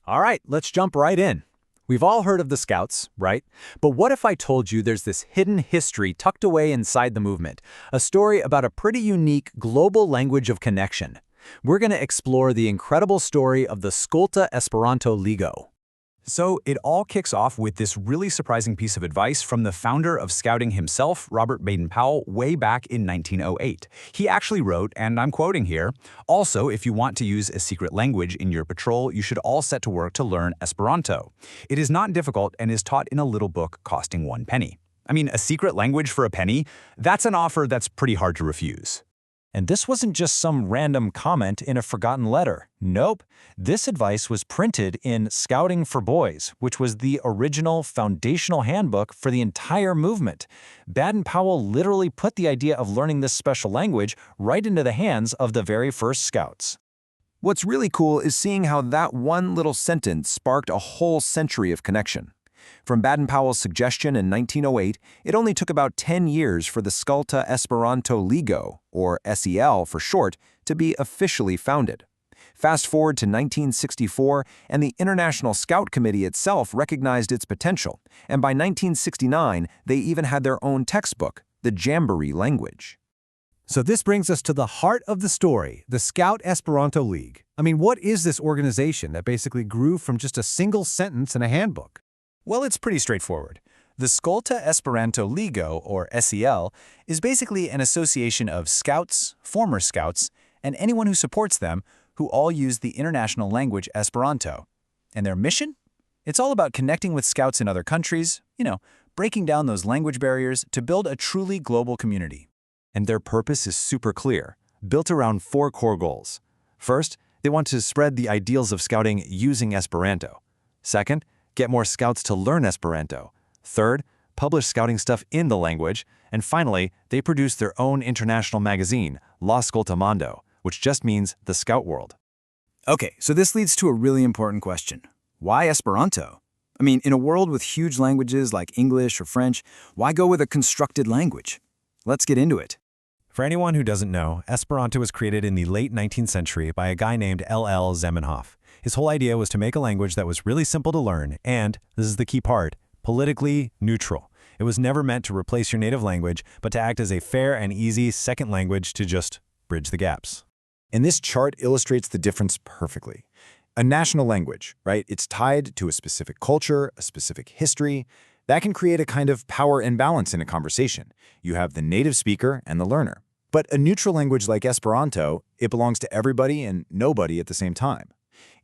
All right, let's jump right in. We've all heard of the Scouts, right? But what if I told you there's this hidden history tucked away inside the movement, a story about a pretty unique global language of connection? We're going to explore the incredible story of the Skolta Esperanto Ligo. So it all kicks off with this really surprising piece of advice from the founder of Scouting himself, Robert Baden-Powell, way back in 1908. He actually wrote, and I'm quoting here, "Also, if you want to use a secret language in your patrol, you should all set to work to learn Esperanto. It is not difficult and is taught in a little book costing 1 penny." I mean, a secret language for a penny? That's an offer that's pretty hard to refuse. And this wasn't just some random comment in a forgotten letter. Nope. This advice was printed in Scouting for Boys, which was the original foundational handbook for the entire movement. Baden-Powell literally put the idea of learning this special language right into the hands of the very first Scouts. What's really cool is seeing how that one little sentence sparked a whole century of connection. From Baden-Powell's suggestion in 1908, it only took about 10 years for the Skolta Esperanto Ligo, or SEL for short, to be officially founded. Fast forward to 1964, and the International Scout Committee itself recognized its potential, and by 1969, they even had their own textbook, the Jambo-lingvo language. So this brings us to the heart of the story, the Scout Esperanto League. I mean, what is this organization that basically grew from just a single sentence in a handbook? Well, it's pretty straightforward. The Skolta Esperanto Ligo, or SEL, is basically an association of Scouts, former Scouts, and anyone who supports them who all use the international language Esperanto. And their mission? It's all about connecting with Scouts in other countries, breaking down those language barriers to build a truly global community. And their purpose is super clear, built around 4 core goals. First, they want to spread the ideals of Scouting using Esperanto. Second, get more Scouts to learn Esperanto. Third, publish Scouting stuff in the language. And finally, they produce their own international magazine, La Skolta Mondo, which just means the Scout world. Okay, so this leads to a really important question. Why Esperanto? I mean, in a world with huge languages like English or French, why go with a constructed language? Let's get into it. For anyone who doesn't know, Esperanto was created in the late 19th century by a guy named L.L. Zamenhof. His whole idea was to make a language that was really simple to learn and, this is the key part, politically neutral. It was never meant to replace your native language, but to act as a fair and easy second language to just bridge the gaps. And this chart illustrates the difference perfectly. A national language, right? It's tied to a specific culture, a specific history. That can create a kind of power imbalance in a conversation. You have the native speaker and the learner. But a neutral language like Esperanto, it belongs to everybody and nobody at the same time.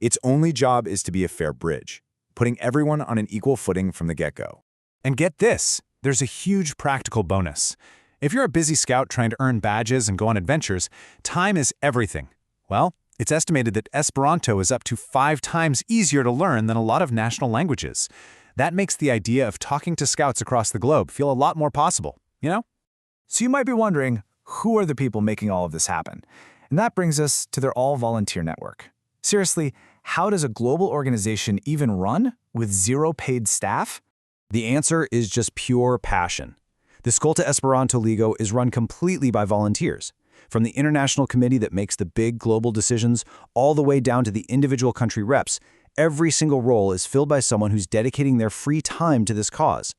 Its only job is to be a fair bridge, putting everyone on an equal footing from the get-go. And get this, there's a huge practical bonus. If you're a busy Scout trying to earn badges and go on adventures, time is everything. Well, it's estimated that Esperanto is up to 5 times easier to learn than a lot of national languages. That makes the idea of talking to Scouts across the globe feel a lot more possible, So you might be wondering, who are the people making all of this happen? And that brings us to their all-volunteer network. Seriously, how does a global organization even run with 0 paid staff? The answer is just pure passion. The Skolta Esperanto Ligo is run completely by volunteers. From the international committee that makes the big global decisions all the way down to the individual country reps, every single role is filled by someone who's dedicating their free time to this cause.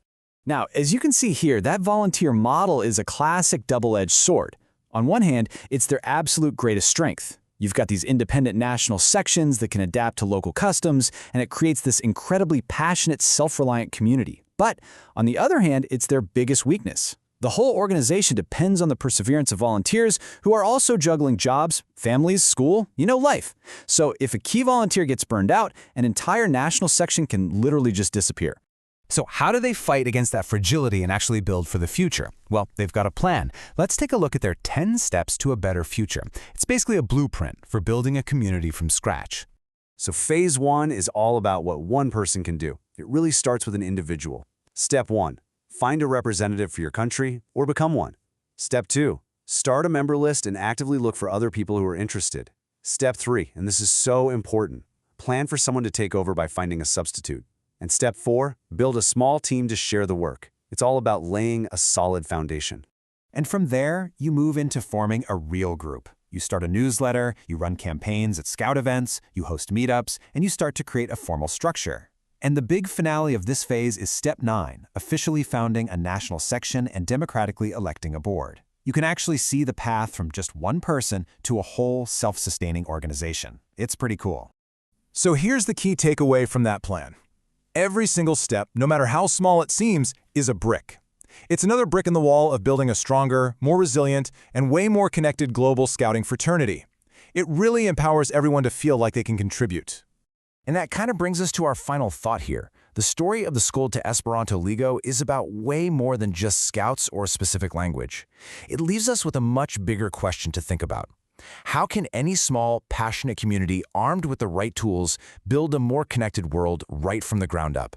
Now, as you can see here, that volunteer model is a classic double-edged sword. On one hand, it's their absolute greatest strength. You've got these independent national sections that can adapt to local customs, and it creates this incredibly passionate, self-reliant community. But on the other hand, it's their biggest weakness. The whole organization depends on the perseverance of volunteers who are also juggling jobs, families, school, life. So if a key volunteer gets burned out, an entire national section can literally just disappear. So how do they fight against that fragility and actually build for the future? Well, they've got a plan. Let's take a look at their 10 steps to a better future. It's basically a blueprint for building a community from scratch. So phase 1 is all about what one person can do. It really starts with an individual. Step 1, find a representative for your country or become one. Step 2, start a member list and actively look for other people who are interested. Step 3, and this is so important, plan for someone to take over by finding a substitute. And step 4, build a small team to share the work. It's all about laying a solid foundation. And from there, you move into forming a real group. You start a newsletter, you run campaigns at Scout events, you host meetups, and you start to create a formal structure. And the big finale of this phase is Step 9, officially founding a national section and democratically electing a board. You can actually see the path from just one person to a whole self-sustaining organization. It's pretty cool. So here's the key takeaway from that plan. Every single step, no matter how small it seems, is a brick. It's another brick in the wall of building a stronger, more resilient, and way more connected global scouting fraternity. It really empowers everyone to feel like they can contribute. And that kind of brings us to our final thought here. The story of the Skolta Esperanto Ligo is about way more than just Scouts or a specific language. It leaves us with a much bigger question to think about. How can any small, passionate community armed with the right tools build a more connected world right from the ground up?